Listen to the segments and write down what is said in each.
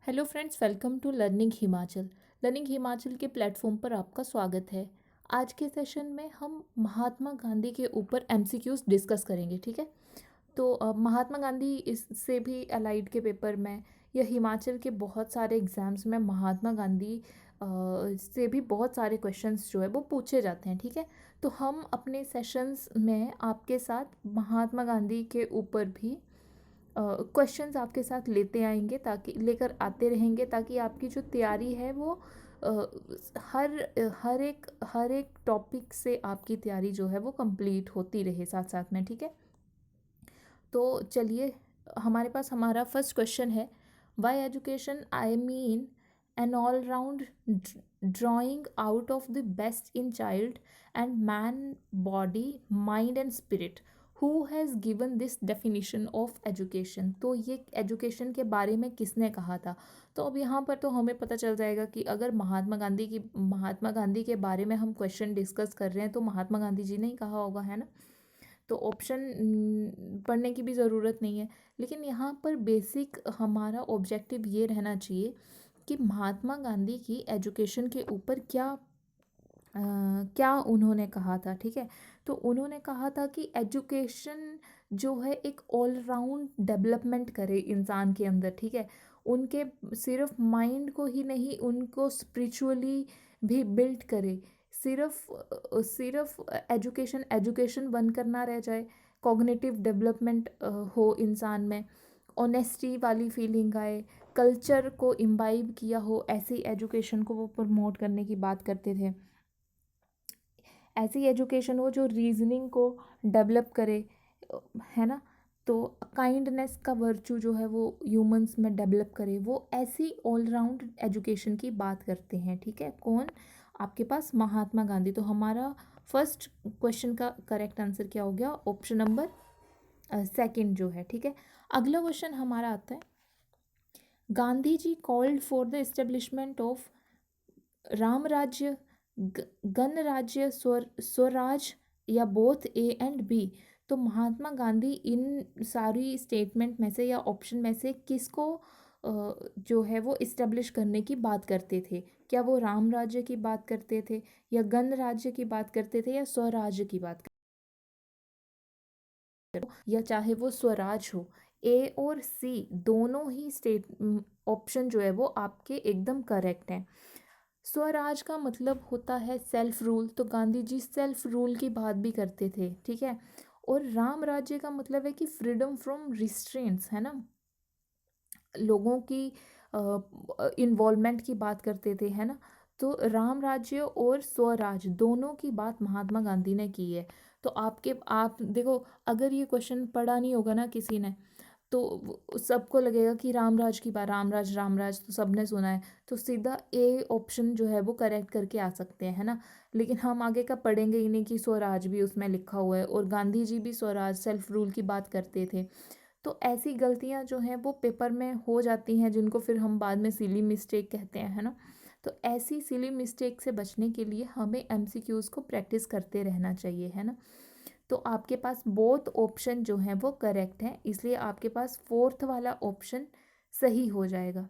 Hello friends, welcome to learning Himachal. Learning Himachal के platform पर आपका स्वागत है। आज के सेशन में हम महात्मा गांधी के ऊपर एमसीक्यूज डिस्कस करेंगे। ठीक है, तो महात्मा गांधी इससे भी अलाइड के पेपर में या हिमाचल के बहुत सारे एग्जाम्स में महात्मा गांधी से भी बहुत सारे क्वेश्चंस जो है वो पूछे जाते हैं। ठीक है, तो हम अपने सेशंस में आपके साथ महात्मा गांधी के ऊपर भी क्वेश्चंस आपके साथ लेकर आते रहेंगे, ताकि आपकी जो तैयारी है वो अ, हर एक टॉपिक से आपकी तैयारी जो है वो कंप्लीट होती रहे साथ साथ में। ठीक है, तो चलिए, हमारे पास हमारा फर्स्ट क्वेश्चन है, why education I mean an all round drawing out of the best in child and man body mind and spirit, who has given this definition of education. तो ये एजुकेशन के बारे में किसने कहा था? तो अब यहाँ पर तो हमें पता चल जाएगा कि अगर महात्मा गांधी के बारे में हम क्वेश्चन डिस्कस कर रहे हैं तो महात्मा गांधी जी ने ही कहा होगा, है ना। तो ऑप्शन पढ़ने की भी ज़रूरत नहीं है, लेकिन यहाँ पर बेसिक हमारा ऑब्जेक्टिव ये रहना चाहिए कि महात्मा गांधी की एजुकेशन के ऊपर क्या उन्होंने कहा था। ठीक है, तो उन्होंने कहा था कि एजुकेशन जो है एक ऑल राउंड डेवलपमेंट करे इंसान के अंदर। ठीक है, उनके सिर्फ माइंड को ही नहीं, उनको स्पिरिचुअली भी बिल्ड करे। सिर्फ एजुकेशन एजुकेशन बनकर ना रह जाए, कॉग्निटिव डेवलपमेंट हो इंसान में, ऑनेस्टी वाली फीलिंग आए, कल्चर को इम्बाइब किया हो, ऐसी एजुकेशन को वो प्रमोट करने की बात करते थे। ऐसी एजुकेशन हो जो रीजनिंग को डेवलप करे, है ना। तो काइंडनेस का वर्चू जो है वो ह्यूमंस में डेवलप करे, वो ऐसी ऑलराउंड एजुकेशन की बात करते हैं। ठीक है, कौन? आपके पास महात्मा गांधी। तो हमारा फर्स्ट क्वेश्चन का करेक्ट आंसर क्या हो गया? ऑप्शन नंबर सेकंड जो है। ठीक है, अगला क्वेश्चन हमारा आता है, Gandhi ji called for the establishment of Ram Rajya, Ganarajya, Swaraj, या बोथ ए एंड बी। तो महात्मा गांधी इन सारी स्टेटमेंट में से या ऑप्शन में से किसको जो है वो इस्टेब्लिश करने की बात करते थे? क्या वो राम राज्य की बात करते थे, या गणराज्य की बात करते थे, या स्वराज्य की बात करते थे, या चाहे वो स्वराज हो? ए और सी दोनों ही ऑप्शन जो है वो आपके एकदम करेक्ट हैं। स्वराज का मतलब होता है सेल्फ रूल, तो गांधी जी सेल्फ रूल की बात भी करते थे। ठीक है, और राम राज्य का मतलब है कि फ्रीडम फ्रॉम रिस्ट्रेंट्स, है ना, लोगों की इन्वॉल्वमेंट की बात करते थे, है ना। तो राम राज्य और स्वराज दोनों की बात महात्मा गांधी ने की है। तो आप देखो, अगर ये क्वेश्चन पढ़ा नहीं होगा ना किसी ने, तो सबको लगेगा कि रामराज की बात, रामराज रामराज तो सबने सुना है, तो सीधा ए ऑप्शन जो है वो करेक्ट करके आ सकते हैं, है ना। लेकिन हम आगे का पढ़ेंगे ही नहीं कि स्वराज भी उसमें लिखा हुआ है, और गांधी जी भी स्वराज सेल्फ रूल की बात करते थे। तो ऐसी गलतियां जो हैं वो पेपर में हो जाती हैं, जिनको फिर हम बाद में सिली मिस्टेक कहते हैं, है ना। तो ऐसी सिली मिस्टेक से बचने के लिए हमें एमसीक्यूज़ को प्रैक्टिस करते रहना चाहिए, है ना। तो आपके पास बोथ ऑप्शन जो हैं वो करेक्ट हैं, इसलिए आपके पास फोर्थ वाला ऑप्शन सही हो जाएगा।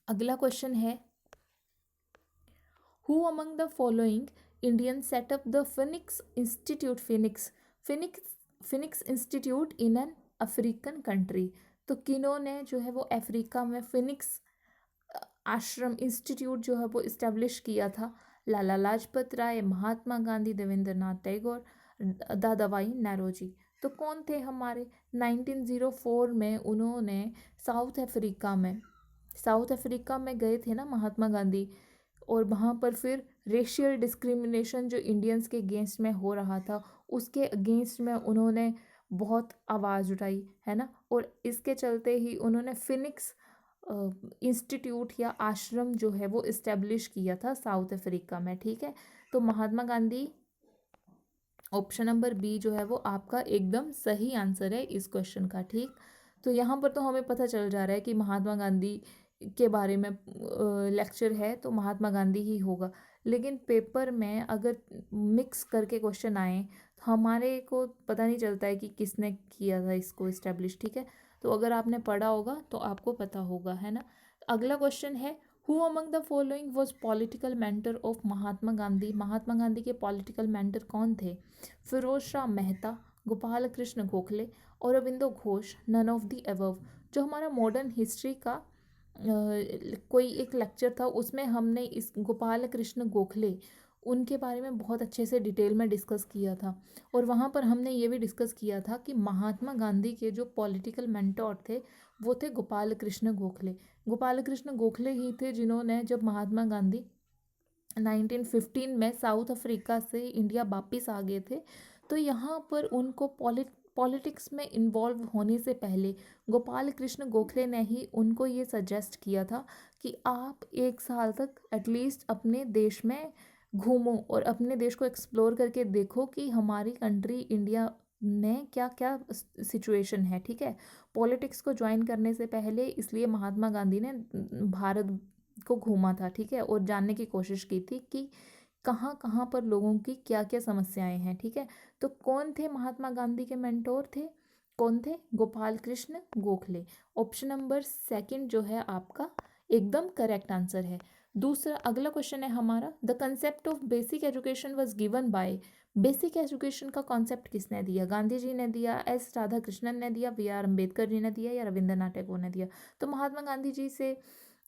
अगला क्वेश्चन है, who among the following Indian setup the Phoenix institute in an African country. तो किन्होंने जो है वो अफ्रीका में फिनिक्स आश्रम इंस्टीट्यूट जो है वो इस्टेब्लिश किया था? लाला लाजपत राय, महात्मा गांधी, देवेंद्र नाथ टैगोर, दादाभाई नौरोजी। तो कौन थे हमारे? 1904 में उन्होंने साउथ अफ्रीका में गए थे ना महात्मा गांधी, और वहाँ पर फिर रेशियल डिस्क्रिमिनेशन जो इंडियंस के अगेंस्ट में हो रहा था, उसके अगेंस्ट में उन्होंने बहुत आवाज़ उठाई, है ना। और इसके चलते ही उन्होंने फिनिक्स इंस्टीट्यूट या आश्रम जो है वो इस्टेब्लिश किया था साउथ अफ्रीका में। ठीक है, तो Mahatma Gandhi, option number B जो है वो आपका एकदम सही आंसर है इस क्वेश्चन का। ठीक, तो यहाँ पर तो हमें पता चल जा रहा है कि महात्मा गांधी के बारे में लेक्चर है तो महात्मा गांधी ही होगा, लेकिन पेपर में अगर मिक्स करके क्वेश्चन आए तो हमारे को पता नहीं चलता है कि किसने किया था इसको इस्टेब्लिश। ठीक है, तो अगर आपने पढ़ा होगा तो आपको पता होगा, है ना। अगला क्वेश्चन है, who among the following was political mentor of Mahatma Gandhi. Mahatma Gandhi के पॉलिटिकल मेंटर कौन थे? Pheroze Shah Mehta, Gopal Krishna Gokhale, Aurobindo Ghosh, none of the above. जो हमारा मॉडर्न हिस्ट्री का कोई एक लेक्चर था, उसमें हमने इस गोपाल कृष्ण गोखले उनके बारे में बहुत अच्छे से डिटेल में डिस्कस किया था। और वहाँ पर हमने ये भी डिस्कस किया था कि महात्मा गांधी के जो पॉलिटिकल मेंटोर थे वो थे गोपाल कृष्ण गोखले। गोपाल कृष्ण गोखले ही थे जिन्होंने, जब महात्मा गांधी 1915 में साउथ अफ्रीका से इंडिया वापिस आ गए थे, तो यहाँ पर उनको पॉलिटिक्स में इन्वॉल्व होने से पहले गोपाल कृष्ण गोखले ने ही उनको ये सजेस्ट किया था कि आप 1 साल तक एटलीस्ट अपने देश में घूमो और अपने देश को एक्सप्लोर करके देखो कि हमारी कंट्री इंडिया में क्या क्या सिचुएशन है। ठीक है, पॉलिटिक्स को ज्वाइन करने से पहले इसलिए महात्मा गांधी ने भारत को घूमा था। ठीक है, और जानने की कोशिश की थी कि कहाँ कहाँ पर लोगों की क्या क्या समस्याएं हैं। ठीक है, तो कौन थे महात्मा गांधी के मेंटोर थे? कौन थे? Gopal Krishna Gokhale. Option number second जो है आपका एकदम करेक्ट आंसर है। दूसरा अगला क्वेश्चन है हमारा, the concept of basic education was given by. Basic education का कॉन्सेप्ट किसने दिया? गांधी जी ने दिया, एस राधाकृष्णन ने दिया, बी आर अम्बेडकर जी ने दिया, या रविंद्रनाथ टैगोर ने दिया? तो महात्मा गांधी जी से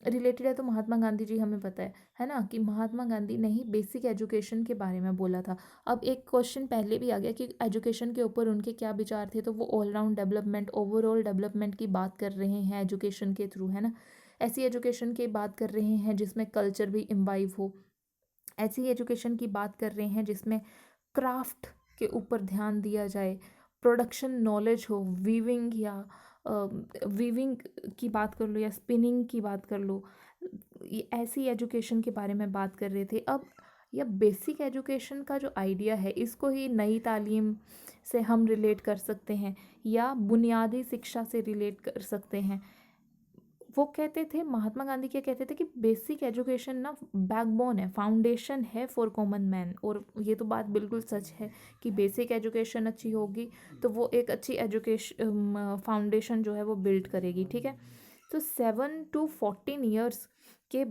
रिलेटेड है तो महात्मा गांधी जी हमें पता है ना, कि महात्मा गांधी ने ही बेसिक एजुकेशन के बारे में बोला था। अब एक क्वेश्चन पहले भी आ गया कि एजुकेशन के ऊपर उनके क्या विचार थे, तो वो ऑलराउंड डेवलपमेंट, ओवरऑल डेवलपमेंट की बात कर रहे हैं एजुकेशन के थ्रू, है ना। ऐसी एजुकेशन की बात कर रहे हैं जिसमें कल्चर भी इम्बाइव हो, ऐसी एजुकेशन की बात कर रहे हैं जिसमें क्राफ्ट के ऊपर ध्यान दिया जाए, प्रोडक्शन नॉलेज हो, वीविंग या वीविंग की बात कर लो या स्पिनिंग की बात कर लो, ये ऐसी एजुकेशन के बारे में बात कर रहे थे। अब यह बेसिक एजुकेशन का जो आइडिया है इसको ही नई तालीम से हम रिलेट कर सकते हैं या बुनियादी शिक्षा से रिलेट कर सकते हैं। वो कहते थे, महात्मा गांधी क्या कहते थे कि बेसिक एजुकेशन ना बैकबोन है, फाउंडेशन है फॉर कॉमन मैन। और ये तो बात बिल्कुल सच है कि बेसिक एजुकेशन अच्छी होगी तो वो एक अच्छी एजुकेशन फाउंडेशन जो है वो बिल्ड करेगी। ठीक है, तो 7 to 14 ईयर्स के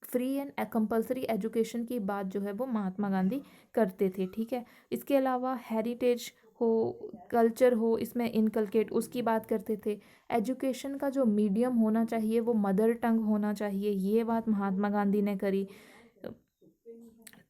फ्री एंड कंपलसरी एजुकेशन की बात जो है वो महात्मा गांधी करते थे। ठीक है, इसके अलावा हेरिटेज हो, कल्चर हो, इसमें इनकलकेट उसकी बात करते थे। एजुकेशन का जो मीडियम होना चाहिए वो मदर टंग होना चाहिए, ये बात महात्मा गांधी ने करी।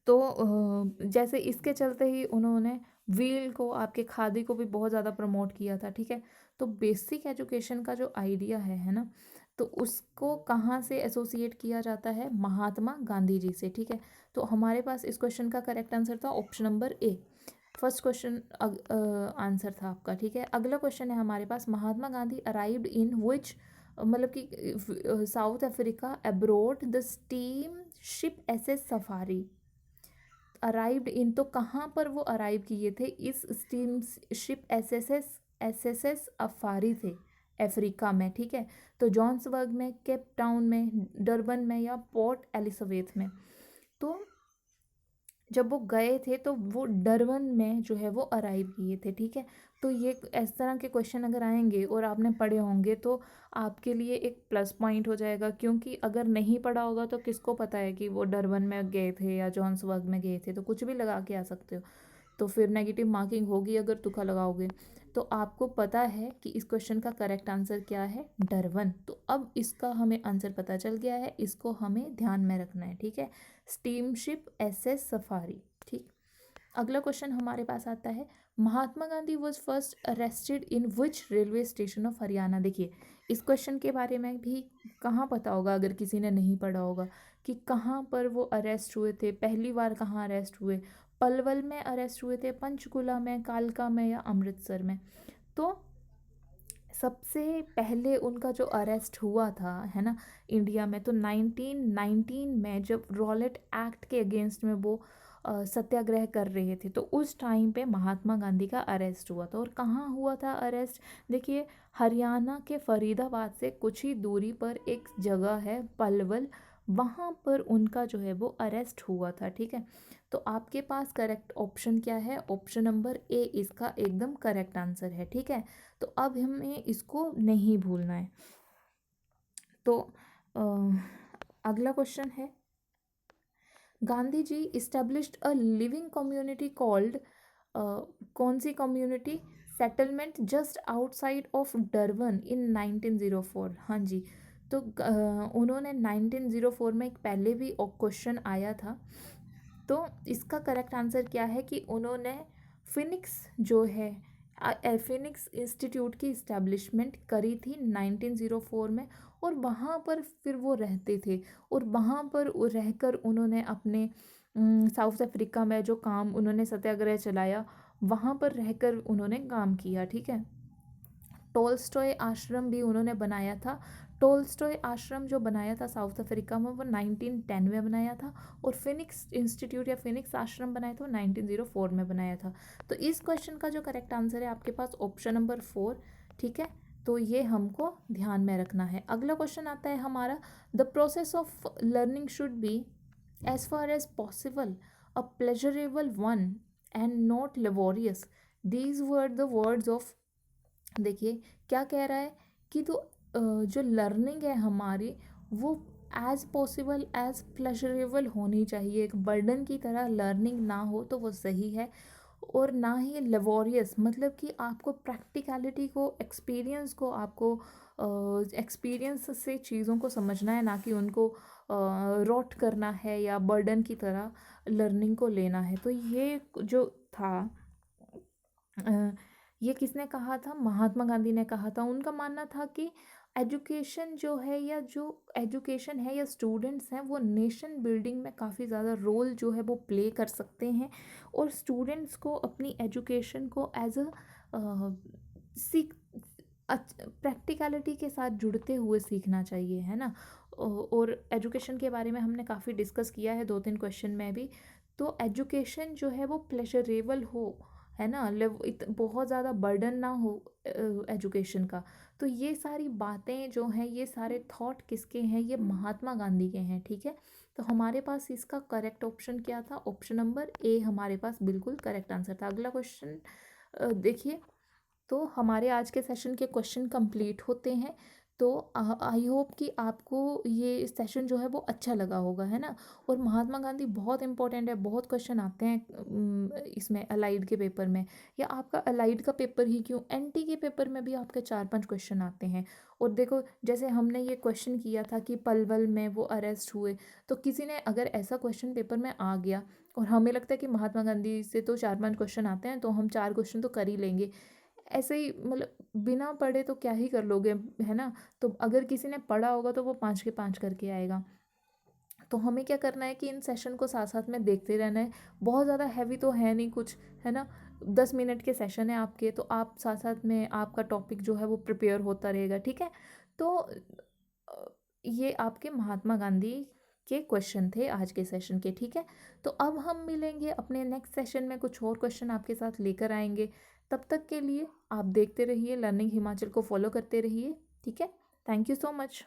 तो जैसे इसके चलते ही उन्होंने व्हील को, आपके खादी को भी बहुत ज़्यादा प्रमोट किया था। ठीक है, तो बेसिक एजुकेशन का जो आइडिया है ना, तो उसको कहाँ से एसोसिएट किया जाता है? महात्मा गांधी जी से। ठीक है, तो हमारे पास इस क्वेश्चन का करेक्ट आंसर था option number A. First question answer था आपका। ठीक है, अगला क्वेश्चन है हमारे पास, महात्मा गांधी अराइव्ड इन विच, मतलब कि south Africa abroad the steam ship SS safari. Arrived in, तो कहाँ पर वो अराइव किए थे? इस स्टीम शिप एसएसएस अफारी थे अफ्रीका में। ठीक है, तो जॉन्सबर्ग में, केप टाउन में, डरबन में, या पोर्ट एलिजाबेथ में। तो जब वो गए थे तो वो डरबन में जो है वो अराइव किए थे। ठीक है, तो ये इस तरह के क्वेश्चन अगर आएंगे और आपने पढ़े होंगे तो आपके लिए एक प्लस पॉइंट हो जाएगा, क्योंकि अगर नहीं पढ़ा होगा तो किसको पता है कि वो डरबन में गए थे या जॉन्सबर्ग में गए थे, तो कुछ भी लगा के आ सकते हो, तो फिर नेगेटिव मार्किंग होगी अगर तुक्का लगाओगे। तो आपको पता है कि इस क्वेश्चन का करेक्ट आंसर क्या है? डरबन। तो अब इसका हमें आंसर पता चल गया है, इसको हमें ध्यान में रखना है। ठीक है, स्टीमशिप एसएस सफारी। ठीक, अगला क्वेश्चन हमारे पास आता है, Mahatma Gandhi was first arrested in which railway station of Haryana. देखिए, इस क्वेश्चन के बारे में भी कहाँ पता होगा अगर किसी ने नहीं पढ़ा होगा कि कहाँ पर वो अरेस्ट हुए थे, पहली बार कहाँ अरेस्ट हुए? पलवल में अरेस्ट हुए थे, पंचकुला में, कालका में, या अमृतसर में? तो सबसे पहले उनका जो अरेस्ट हुआ था, है ना, इंडिया में, तो 1919 में जब रॉलेट एक्ट के अगेंस्ट में वो सत्याग्रह कर रहे थे, तो उस टाइम पे महात्मा गांधी का अरेस्ट हुआ था। और कहाँ हुआ था अरेस्ट? देखिए, हरियाणा के फरीदाबाद से कुछ ही दूरी पर एक जगह है पलवल, वहाँ पर उनका जो है वो अरेस्ट हुआ था। ठीक है, तो आपके पास करेक्ट ऑप्शन क्या है? ऑप्शन नंबर ए इसका एकदम करेक्ट आंसर है। ठीक है, तो अब हमें इसको नहीं भूलना है। तो अगला क्वेश्चन है, Gandhi ji established a living community called, कौन सी community, settlement just outside of Durban in 1904। हाँ जी, तो उन्होंने 1904 में, एक पहले भी क्वेश्चन आया था, तो इसका करेक्ट आंसर क्या है कि उन्होंने फिनिक्स जो है, फिनिक्स इंस्टीट्यूट की इस्टेब्लिशमेंट करी थी 1904 में, और वहाँ पर फिर वो रहते थे, और वहाँ पर रहकर उन्होंने अपने साउथ अफ्रीका में जो काम उन्होंने सत्याग्रह चलाया, वहाँ पर रहकर उन्होंने काम किया, ठीक है। टोल्स्टॉय आश्रम भी उन्होंने बनाया था। टोल्स्टॉय आश्रम जो बनाया था साउथ अफ्रीका में, वो 1910 में बनाया था, और फिनिक्स इंस्टीट्यूट या फिनिक्स आश्रम बनाया था वो 1904 में बनाया था। तो इस क्वेश्चन का जो करेक्ट आंसर है आपके पास ऑप्शन नंबर 4, ठीक है। तो ये हमको ध्यान में रखना है। अगला क्वेश्चन आता है हमारा, the process of learning should be as far as possible a pleasurable one and not laborious. These were the words of, देखिए क्या कह रहा है कि तो जो लर्निंग है हमारी, वो एज पॉसिबल एज प्लेजरेबल होनी चाहिए, एक बर्डन की तरह लर्निंग ना हो तो वो सही है, और ना ही लेबोरियस, मतलब कि आपको प्रैक्टिकलिटी को, एक्सपीरियंस को, आपको एक्सपीरियंस से चीज़ों को समझना है, ना कि उनको रॉट करना है या बर्डन की तरह लर्निंग को लेना है। तो ये जो था, अ, ये किसने कहा था, महात्मा गांधी ने कहा था। उनका मानना था कि एजुकेशन जो है, या जो एजुकेशन है या स्टूडेंट्स हैं, वो नेशन बिल्डिंग में काफ़ी ज़्यादा रोल जो है वो प्ले कर सकते हैं, और स्टूडेंट्स को अपनी एजुकेशन को एज अ सीख प्रैक्टिकलिटी के साथ जुड़ते हुए सीखना चाहिए, है ना। और एजुकेशन के बारे में हमने काफ़ी डिस्कस किया है 2-3 क्वेश्चन में भी। तो एजुकेशन जो है वो प्लेजरेबल हो, है ना, बहुत ज़्यादा बर्डन ना हो एजुकेशन का। तो ये सारी बातें जो हैं, ये सारे थॉट किसके हैं, ये महात्मा गांधी के हैं, ठीक है। तो हमारे पास इसका करेक्ट ऑप्शन क्या था, ऑप्शन नंबर ए हमारे पास बिल्कुल करेक्ट आंसर था। अगला क्वेश्चन देखिए, तो हमारे आज के सेशन के क्वेश्चन कंप्लीट होते हैं। तो आई होप कि आपको ये सेशन जो है वो अच्छा लगा होगा, है ना। और महात्मा गांधी बहुत इंपॉर्टेंट है, बहुत क्वेश्चन आते हैं इसमें अलाइड के पेपर में, या आपका अलाइड का पेपर ही क्यों, एनटी के पेपर में भी आपके 4-5 क्वेश्चन आते हैं। और देखो, जैसे हमने ये क्वेश्चन किया था कि पलवल में वो अरेस्ट हुए, तो किसी ने अगर ऐसा क्वेश्चन पेपर में आ गया, और हमें लगता है कि महात्मा गांधी से तो 4-5 क्वेश्चन आते हैं, तो हम 4 क्वेश्चन तो कर ही लेंगे, ऐसे ही मतलब बिना पढ़े तो क्या ही कर लोगे, है ना। तो अगर किसी ने पढ़ा होगा तो वो 5 के 5 करके आएगा। तो हमें क्या करना है कि इन सेशन को साथ साथ में देखते रहना है। बहुत ज़्यादा हैवी तो है नहीं कुछ, है ना। 10 मिनट के सेशन है आपके, तो आप साथ साथ में आपका टॉपिक जो है वो प्रिपेयर होता रहेगा, ठीक है। तो ये आपके महात्मा गांधी के क्वेश्चन थे आज के सेशन के, ठीक है। तो अब हम मिलेंगे अपने नेक्स्ट सेशन में, कुछ और क्वेश्चन आपके साथ लेकर आएंगे। तब तक के लिए आप देखते रहिए, लर्निंग हिमाचल को फॉलो करते रहिए, ठीक है। Thank you so much.